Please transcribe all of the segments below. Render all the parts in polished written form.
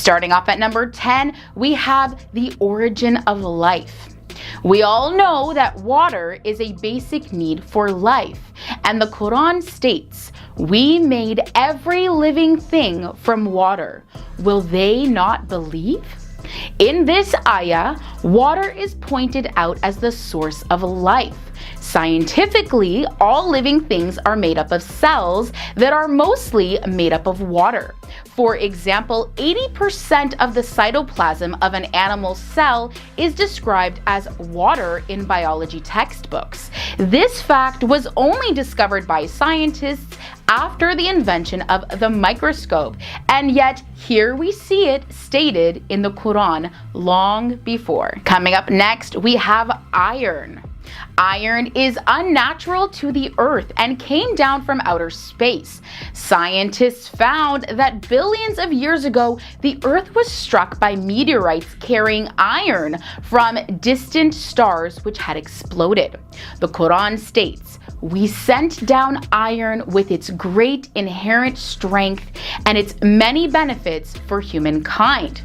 Starting off at number 10, we have the origin of life. We all know that water is a basic need for life, and the Quran states, "We made every living thing from water. Will they not believe?" In this ayah, water is pointed out as the source of life. Scientifically, all living things are made up of cells that are mostly made up of water. For example, 80% of the cytoplasm of an animal cell is described as water in biology textbooks. This fact was only discovered by scientists after the invention of the microscope, and yet here we see it stated in the Quran long before. Coming up next, we have iron. Iron is unnatural to the earth and came down from outer space. Scientists found that billions of years ago, the earth was struck by meteorites carrying iron from distant stars which had exploded. The Quran states, "We sent down iron with its great inherent strength and its many benefits for humankind."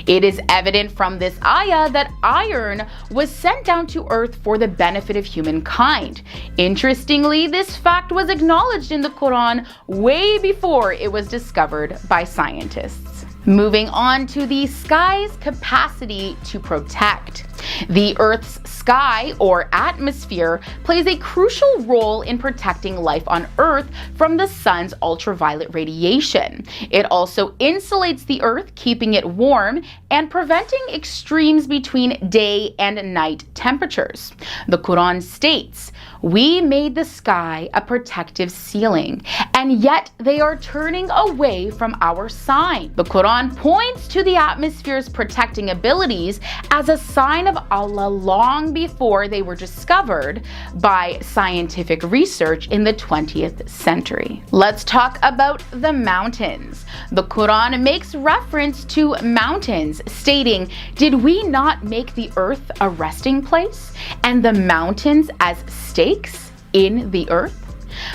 It is evident from this ayah that iron was sent down to earth for the benefit of humankind. Interestingly, this fact was acknowledged in the Quran way before it was discovered by scientists. Moving on to the sky's capacity to protect. The Earth's sky, or atmosphere, plays a crucial role in protecting life on Earth from the sun's ultraviolet radiation. It also insulates the Earth, keeping it warm and preventing extremes between day and night temperatures. The Quran states, "We made the sky a protective ceiling, and yet they are turning away from our sign." The Quran points to the atmosphere's protecting abilities as a sign of Allah long before they were discovered by scientific research in the 20th century. Let's talk about the mountains. The Quran makes reference to mountains, stating, "Did we not make the earth a resting place, and the mountains as stakes in the earth?"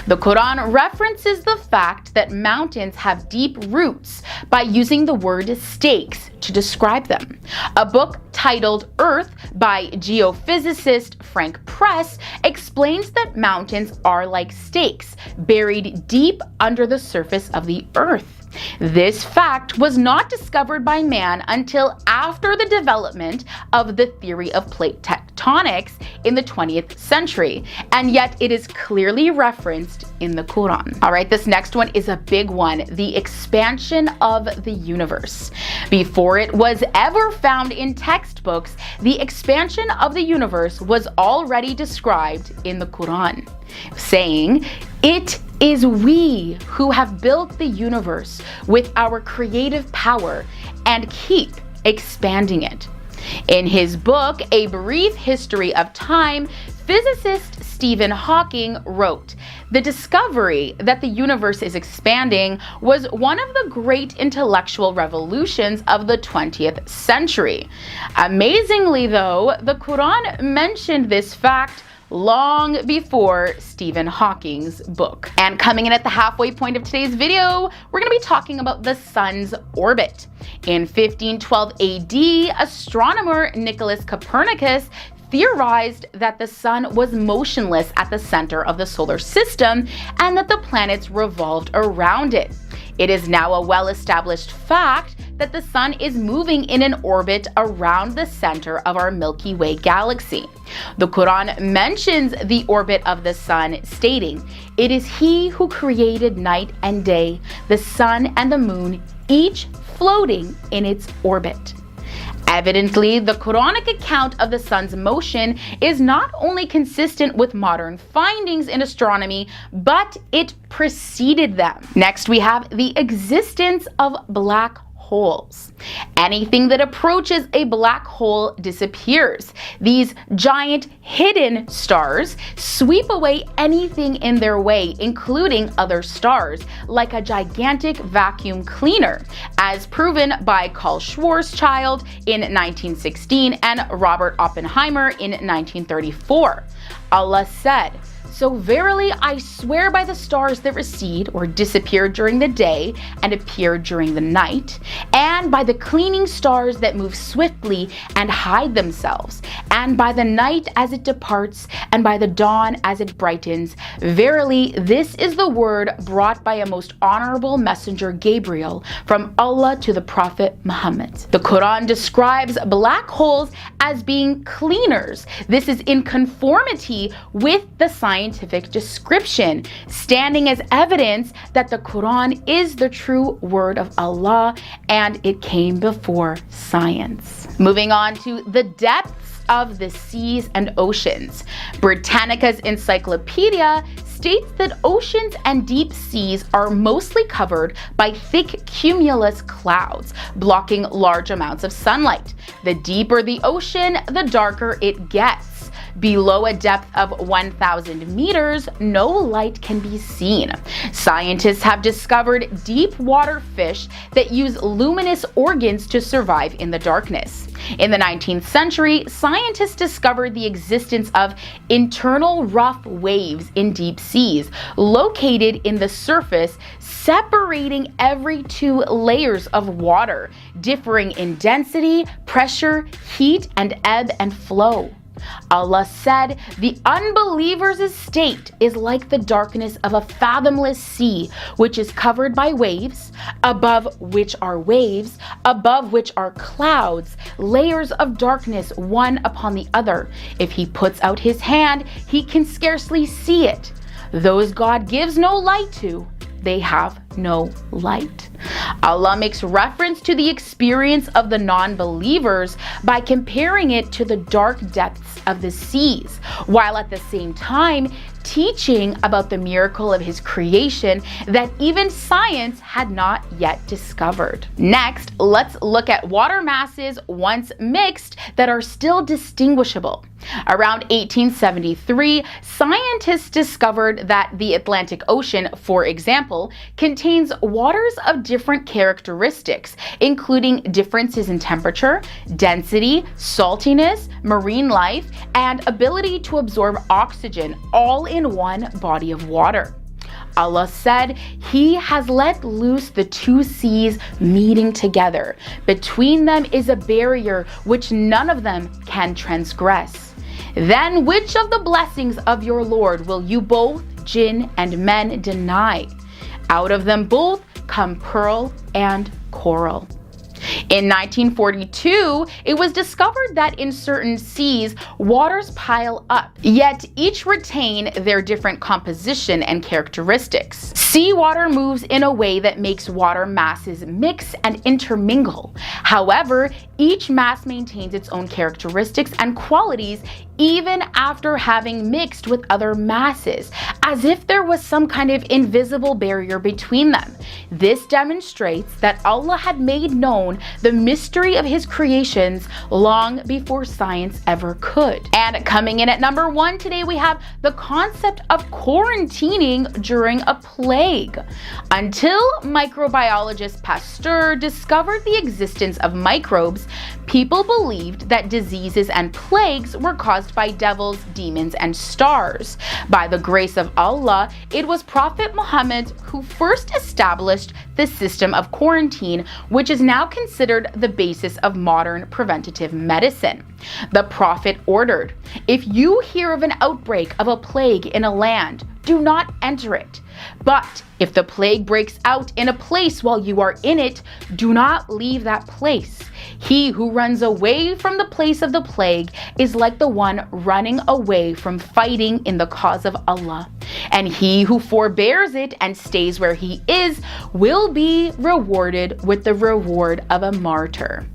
The Quran references the fact that mountains have deep roots by using the word stakes to describe them. A book titled Earth by geophysicist Frank Press explains that mountains are like stakes buried deep under the surface of the earth. This fact was not discovered by man until after the development of the theory of plate tectonics in the 20th century, and yet it is clearly referenced in the Quran. All right, this next one is a big one, the expansion of the universe. Before it was ever found in textbooks, the expansion of the universe was already described in the Quran, saying, "It is we who have built the universe with our creative power and keep expanding it." In his book, A Brief History of Time, physicist Stephen Hawking wrote, "The discovery that the universe is expanding was one of the great intellectual revolutions of the 20th century." Amazingly though, the Quran mentioned this fact long before Stephen Hawking's book. And coming in at the halfway point of today's video, we're going to be talking about the sun's orbit. In 1512 AD, astronomer Nicholas Copernicus theorized that the sun was motionless at the center of the solar system and that the planets revolved around it. It is now a well-established fact that the sun is moving in an orbit around the center of our Milky Way galaxy. The Quran mentions the orbit of the sun, stating, "It is He who created night and day, the sun and the moon, each floating in its orbit." Evidently, the Quranic account of the sun's motion is not only consistent with modern findings in astronomy, but it preceded them. Next, we have the existence of black holes. Anything that approaches a black hole disappears. These giant hidden stars sweep away anything in their way, including other stars, like a gigantic vacuum cleaner, as proven by Carl Schwarzschild in 1916 and Robert Oppenheimer in 1934. Allah said, So verily I swear by the stars that recede or disappear during the day and appear during the night, and by the cleaning stars that move swiftly and hide themselves, and by the night as it departs, and by the dawn as it brightens. Verily this is the word brought by a most honorable messenger Gabriel from Allah to the Prophet Muhammad. The Quran describes black holes as being cleaners. This is in conformity with the scientific description, standing as evidence that the Quran is the true word of Allah and it came before science. Moving on to the depths of the seas and oceans. Britannica's encyclopedia states that oceans and deep seas are mostly covered by thick cumulus clouds, blocking large amounts of sunlight. The deeper the ocean, the darker it gets. Below a depth of 1,000 meters, no light can be seen. Scientists have discovered deep water fish that use luminous organs to survive in the darkness. In the 19th century, scientists discovered the existence of internal rough waves in deep seas, located in the surface, separating every 2 layers of water, differing in density, pressure, heat, and ebb and flow. Allah said, "The unbeliever's estate is like the darkness of a fathomless sea, which is covered by waves, above which are waves, above which are clouds, layers of darkness one upon the other. If he puts out his hand, he can scarcely see it. Those God gives no light to, they have no light." Allah makes reference to the experience of the non-believers by comparing it to the dark depths of the seas, while at the same time teaching about the miracle of his creation that even science had not yet discovered. Next, let's look at water masses once mixed that are still distinguishable. Around 1873, scientists discovered that the Atlantic Ocean, for example, contains waters of different characteristics, including differences in temperature, density, saltiness, marine life, and ability to absorb oxygen, all in one body of water. Allah said, "He has let loose the 2 seas meeting together. Between them is a barrier which none of them can transgress. Then which of the blessings of your Lord will you both, jinn and men, deny? Out of them both come pearl and coral." In 1942, it was discovered that in certain seas, waters pile up, yet each retain their different composition and characteristics. Seawater moves in a way that makes water masses mix and intermingle. However, each mass maintains its own characteristics and qualities even after having mixed with other masses, as if there was some kind of invisible barrier between them. This demonstrates that Allah had made known the mystery of his creations long before science ever could. And coming in at number 1 today, we have the concept of quarantining during a plague. Until microbiologist Pasteur discovered the existence of microbes, people believed that diseases and plagues were caused by devils, demons, and stars. By the grace of Allah, it was Prophet Muhammad who first established the system of quarantine, which is now considered the basis of modern preventative medicine. The Prophet ordered, "If you hear of an outbreak of a plague in a land, do not enter it. But if the plague breaks out in a place while you are in it, do not leave that place. He who runs away from the place of the plague is like the one running away from fighting in the cause of Allah. And he who forbears it and stays where he is will be rewarded with the reward of a martyr."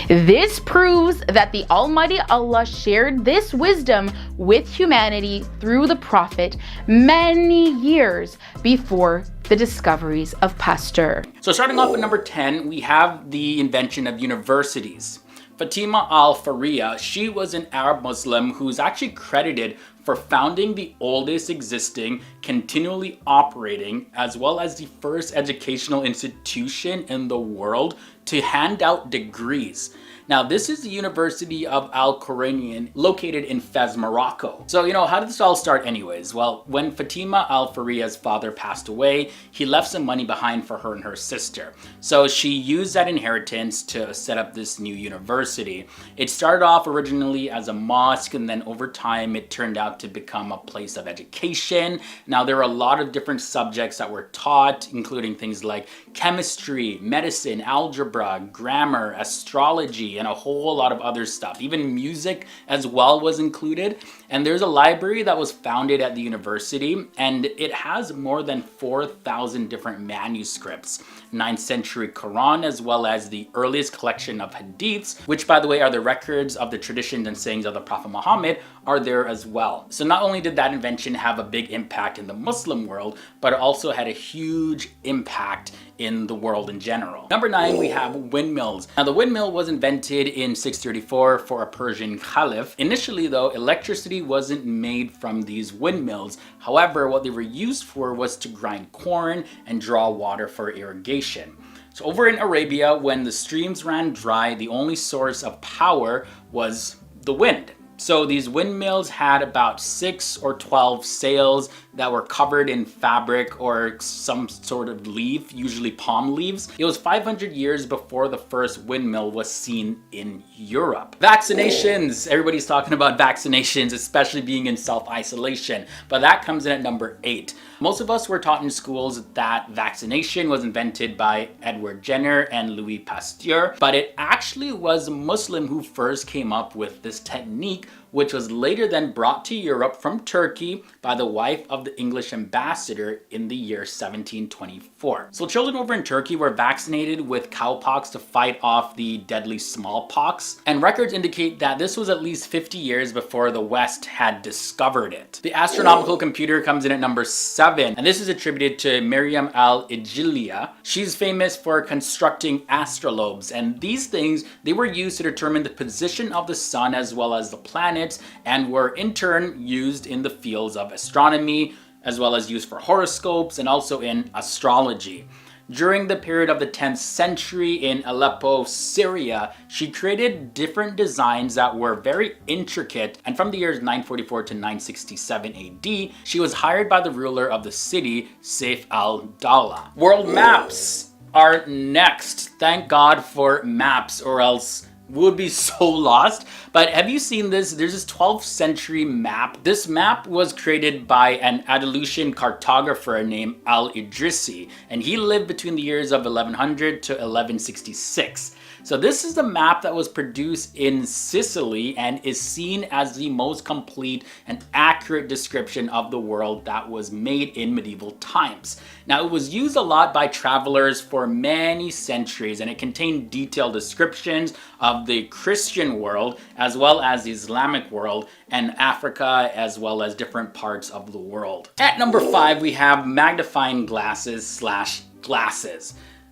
This proves that the Almighty Allah shared this wisdom with humanity through the Prophet many years before the discoveries of Pasteur. So starting off at number 10, we have the invention of universities. Fatima al-Fariha, she was an Arab Muslim who's actually credited for founding the oldest existing, continually operating, as well as the first educational institution in the world to hand out degrees. Now, this is the University of Al Quranian located in Fez, Morocco. So, how did this all start anyways? Well, when Fatima Al Faria's father passed away, he left some money behind for her and her sister. So she used that inheritance to set up this new university. It started off originally as a mosque, and then over time it turned out to become a place of education. Now, there are a lot of different subjects that were taught, including things like chemistry, medicine, algebra, grammar, astrology, and a whole lot of other stuff. Even music as well was included. And there's a library that was founded at the university, and it has more than 4,000 different manuscripts, 9th century Quran, as well as the earliest collection of hadiths, which, by the way, are the records of the traditions and sayings of the Prophet Muhammad, are there as well. So not only did that invention have a big impact in the Muslim world, but it also had a huge impact in the world in general. Number 9, we have windmills. Now, the windmill was invented in 634 for a Persian caliph. Initially, though, electricity wasn't made from these windmills. However, what they were used for was to grind corn and draw water for irrigation. So over in Arabia, when the streams ran dry, the only source of power was the wind. So these windmills had about 6 or 12 sails that were covered in fabric or some sort of leaf, usually palm leaves. It was 500 years before the first windmill was seen in Europe. Vaccinations. Everybody's talking about vaccinations, especially being in self-isolation, but that comes in at number 8. Most of us were taught in schools that vaccination was invented by Edward Jenner and Louis Pasteur, but it actually was a Muslim who first came up with this technique, which was later then brought to Europe from Turkey by the wife of the English ambassador in the year 1724. So children over in Turkey were vaccinated with cowpox to fight off the deadly smallpox, and records indicate that this was at least 50 years before the West had discovered it. The astronomical computer comes in at number 7, and this is attributed to Miriam al-Ijliya. She's famous for constructing astrolabes, and these things, they were used to determine the position of the sun as well as the planets, and were in turn used in the fields of astronomy, as well as used for horoscopes and also in astrology. During the period of the 10th century in Aleppo, Syria, she created different designs that were very intricate, and from the years 944 to 967 AD, she was hired by the ruler of the city, Saif al-Dawla. World maps are next. Thank God for maps, or else would be so lost. But have you seen this? There's this 12th century map. This map was created by an Andalusian cartographer named Al-Idrisi, and he lived between the years of 1100 to 1166. So this is the map that was produced in Sicily and is seen as the most complete and accurate description of the world that was made in medieval times. Now, it was used a lot by travelers for many centuries, and it contained detailed descriptions of the Christian world as well as the Islamic world and Africa, as well as different parts of the world. At number 5, we have magnifying glasses.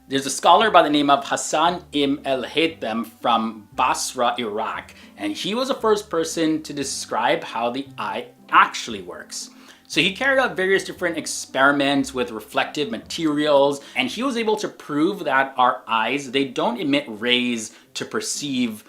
There's a scholar by the name of Hassan ibn al-Haytham from Basra, Iraq, and he was the first person to describe how the eye actually works. So he carried out various different experiments with reflective materials, and he was able to prove that our eyes, they don't emit rays to perceive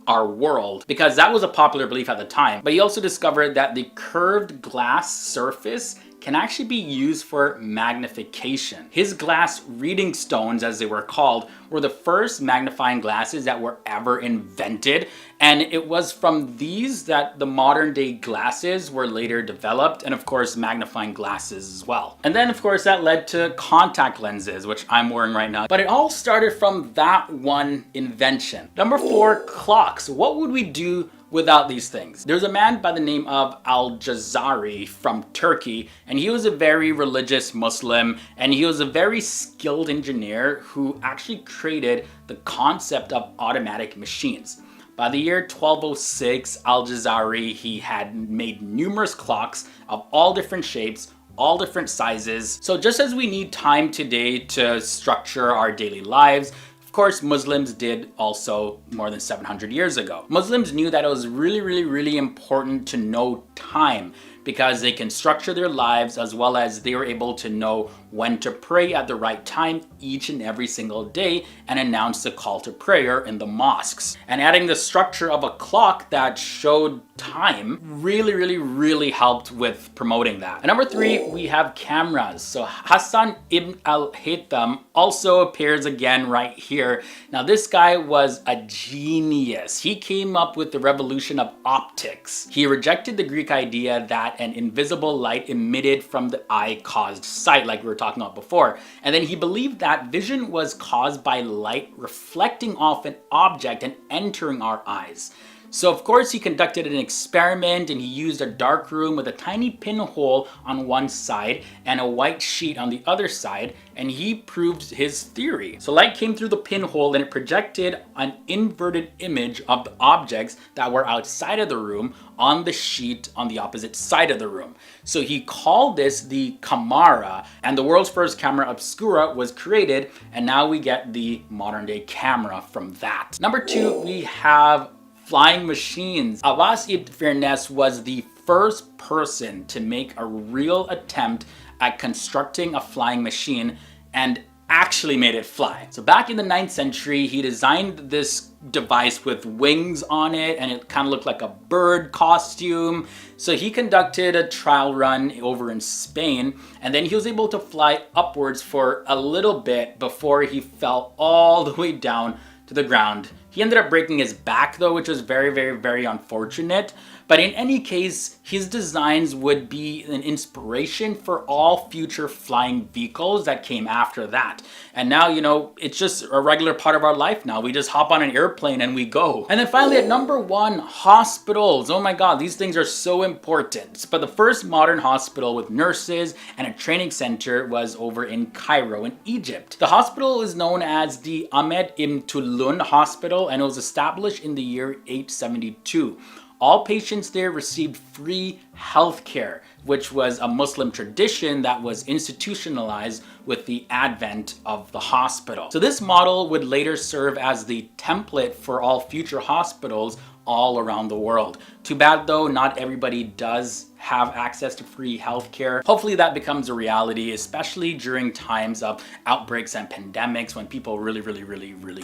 our world, because that was a popular belief at the time. But he also discovered that the curved glass surface can actually be used for magnification. His glass reading stones, as they were called, were the first magnifying glasses that were ever invented, and it was from these that the modern day glasses were later developed, and of course magnifying glasses as well. And then of course that led to contact lenses, which I'm wearing right now. But it all started from that one invention. Number 4, clocks. What would we do without these things? There's a man by the name of Al-Jazari from Turkey, and he was a very religious Muslim, and he was a very skilled engineer who actually created the concept of automatic machines. By the year 1206, Al-Jazari, he had made numerous clocks of all different shapes, all different sizes. So just as we need time today to structure our daily lives, of course, Muslims did also more than 700 years ago. Muslims knew that it was really important to know time, because they can structure their lives as well as they were able to know when to pray at the right time each and every single day and announce the call to prayer in the mosques. And adding the structure of a clock that showed time really helped with promoting that. And number 3, we have cameras. So Hassan ibn al-Haytham also appears again right here. Now this guy was a genius. He came up with the revolution of optics. He rejected the Greek idea that an invisible light emitted from the eye caused sight, like we were talking about before. And then he believed that vision was caused by light reflecting off an object and entering our eyes. So of course he conducted an experiment and he used a dark room with a tiny pinhole on one side and a white sheet on the other side, and he proved his theory. So light came through the pinhole and it projected an inverted image of the objects that were outside of the room on the sheet on the opposite side of the room. So he called this the camera, and the world's first camera obscura was created, and now we get the modern day camera from that. Number 2, we have flying machines. Abbas ibn Firnas was the first person to make a real attempt at constructing a flying machine and actually made it fly. So back in the 9th century, he designed this device with wings on it, and it kind of looked like a bird costume. So he conducted a trial run over in Spain, and then he was able to fly upwards for a little bit before he fell all the way down to the ground. He ended up breaking his back though, which was very unfortunate. But in any case, his designs would be an inspiration for all future flying vehicles that came after that. And now, you know, it's just a regular part of our life now. We just hop on an airplane and we go. And then finally at number 1, hospitals. Oh my God, these things are so important. But the first modern hospital with nurses and a training center was over in Cairo in Egypt. The hospital is known as the Ahmed ibn Tulun Hospital, and it was established in the year 872. All patients there received free healthcare, which was a Muslim tradition that was institutionalized with the advent of the hospital. So this model would later serve as the template for all future hospitals all around the world. Too bad though, not everybody does have access to free healthcare. Hopefully that becomes a reality, especially during times of outbreaks and pandemics when people really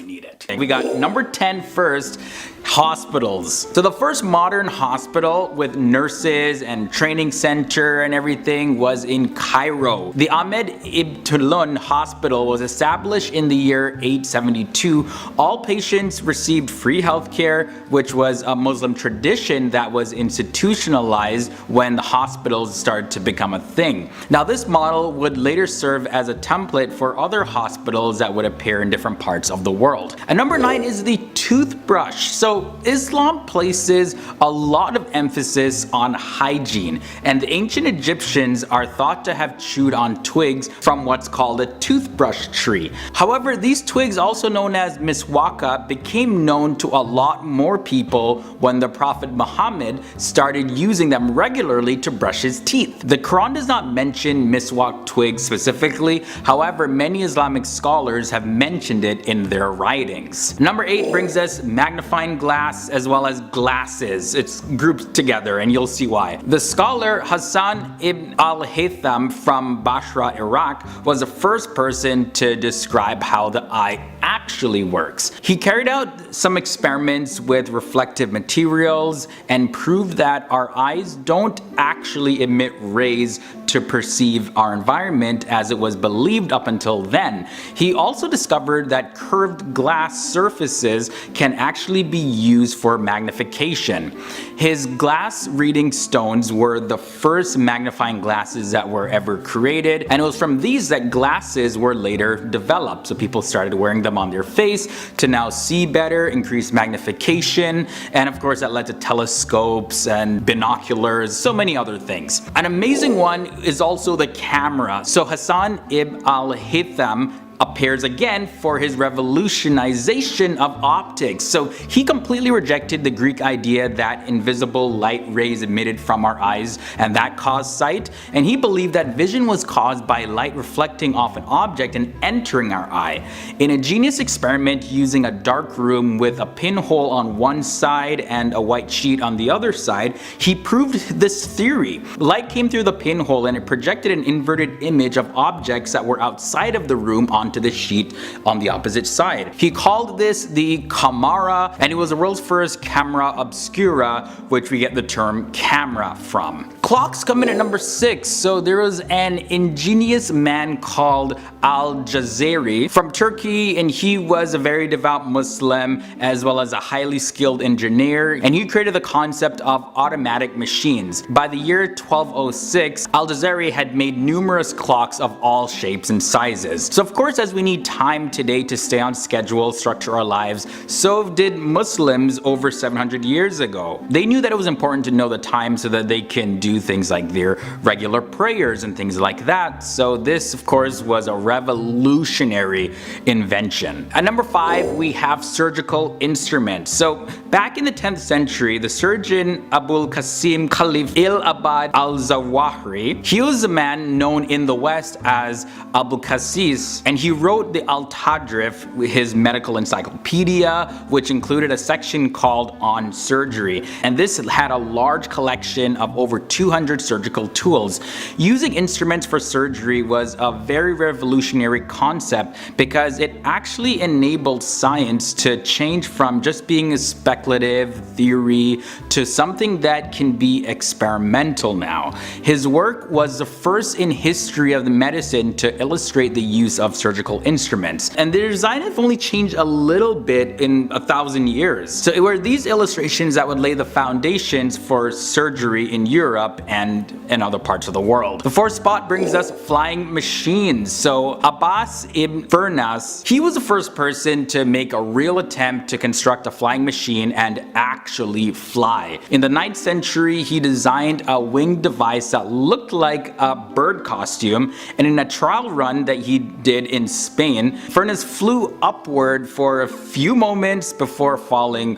need it. We got number 10 first, hospitals. So the first modern hospital with nurses and training center and everything was in Cairo. The Ahmed ibn Tulun Hospital was established in the year 872. All patients received free healthcare, which was a Muslim tradition that was institutionalized when the hospitals started to become a thing. Now this model would later serve as a template for other hospitals that would appear in different parts of the world. And number 9 is the toothbrush. So Islam places a lot of emphasis on hygiene, and the ancient Egyptians are thought to have chewed on twigs from what's called a toothbrush tree. However, these twigs, also known as miswaka, became known to a lot more people when the Prophet Muhammad started using them regularly to brush his teeth. The Quran does not mention miswak twigs specifically, however many Islamic scholars have mentioned it in their writings. Number 8 brings us magnifying glass as well as glasses. It's grouped together and you'll see why. The scholar Hassan ibn al-Haytham from Basra, Iraq was the first person to describe how the eye actually works. He carried out some experiments with reflective materials and proved that our eyes don't actually emit rays to perceive our environment as it was believed up until then. He also discovered that curved glass surfaces can actually be used for magnification. His glass reading stones were the first magnifying glasses that were ever created, and it was from these that glasses were later developed. So people started wearing them on their face to now see better, increase magnification, and of course that led to telescopes and binoculars, so many other things. An amazing one is also the camera. So Hassan ibn al-Haytham appears again for his revolutionization of optics. So he completely rejected the Greek idea that invisible light rays emitted from our eyes and that caused sight, and he believed that vision was caused by light reflecting off an object and entering our eye. In a genius experiment using a dark room with a pinhole on one side and a white sheet on the other side, he proved this theory. Light came through the pinhole and it projected an inverted image of objects that were outside of the room onto the sheet on the opposite side. He called this the camera, and it was the world's first camera obscura, which we get the term camera from. Clocks come in at number 6. So there was an ingenious man called Al-Jazari from Turkey, and he was a very devout Muslim as well as a highly skilled engineer, and he created the concept of automatic machines. By the year 1206, Al-Jazari had made numerous clocks of all shapes and sizes. So of course, as we need time today to stay on schedule, structure our lives, so did Muslims over 700 years ago. They knew that it was important to know the time so that they can do things like their regular prayers and things like that. So this of course was a revolutionary invention. At number 5, we have surgical instruments. So back in the 10th century, the surgeon Abul Qasim Khalif il-Abad al-Zawahiri, he was a man known in the West as Abu Qasis, and he wrote the Al-Tadrif, his medical encyclopedia, which included a section called On Surgery, and this had a large collection of over 200 surgical tools. Using instruments for surgery was a very revolutionary concept because it actually enabled science to change from just being a speculative theory to something that can be experimental now. His work was the first in history of the medicine to illustrate the use of surgical instruments, and their design have only changed a little bit in 1,000 years. So it were these illustrations that would lay the foundations for surgery in Europe and in other parts of the world. The 4th spot brings us flying machines. So Abbas ibn Firnas, he was the first person to make a real attempt to construct a flying machine and actually fly. In the 9th century, he designed a winged device that looked like a bird costume, and in a trial run that he did in Spain, Firnas flew upward for a few moments before falling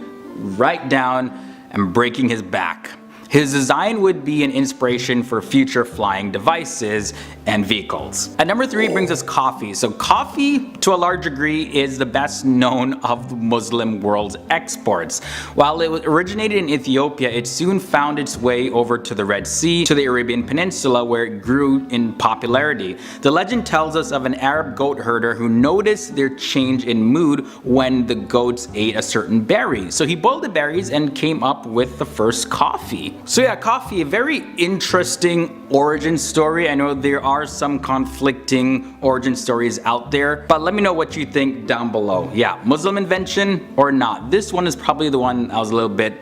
right down and breaking his back. His design would be an inspiration for future flying devices and vehicles. At number 3 brings us coffee. So coffee, to a large degree, is the best known of the Muslim world's exports. While it originated in Ethiopia, it soon found its way over to the Red Sea, to the Arabian Peninsula, where it grew in popularity. The legend tells us of an Arab goat herder who noticed their change in mood when the goats ate a certain berry. So he boiled the berries and came up with the first coffee. So yeah, coffee, a very interesting origin story. I know there are some conflicting origin stories out there, but let me know what you think down below. Yeah, Muslim invention or not? This one is probably the one I was a little bit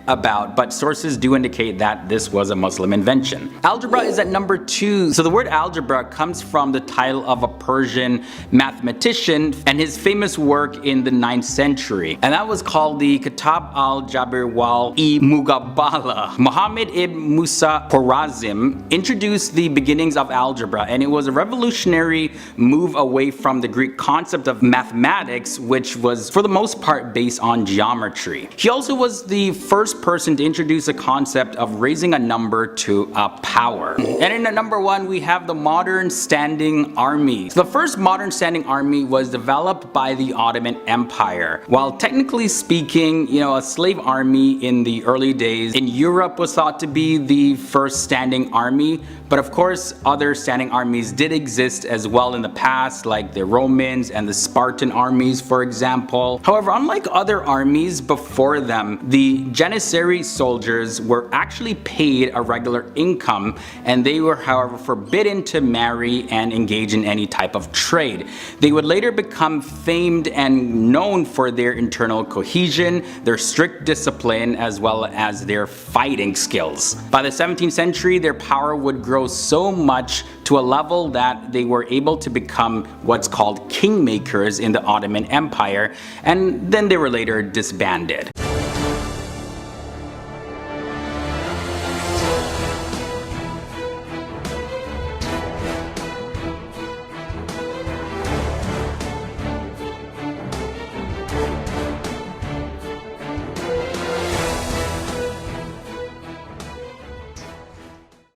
about, but sources do indicate that this was a Muslim invention. Algebra is at number 2. So the word algebra comes from the title of a Persian mathematician and his famous work in the 9th century, and that was called the Kitab al-Jabr wal-Muqabala. Muhammad ibn Musa Khwarazm introduced the beginnings of algebra, and it was a revolutionary move away from the Greek concept of mathematics, which was for the most part based on geometry. He also was the first person to introduce a concept of raising a number to a power. And in at number 1, we have the modern standing army. The first modern standing army was developed by the Ottoman Empire. While technically speaking, a slave army in the early days in Europe was thought to be the first standing army, but of course other standing armies did exist as well in the past, like the Romans and the Spartan armies, for example. However, unlike other armies before them, the Janissary soldiers were actually paid a regular income, and they were however forbidden to marry and engage in any type of trade. They would later become famed and known for their internal cohesion, their strict discipline, as well as their fighting skills. By the 17th century, their power would grow so much to a level that they were able to become what's called kingmakers in the Ottoman Empire, and then they were later disbanded.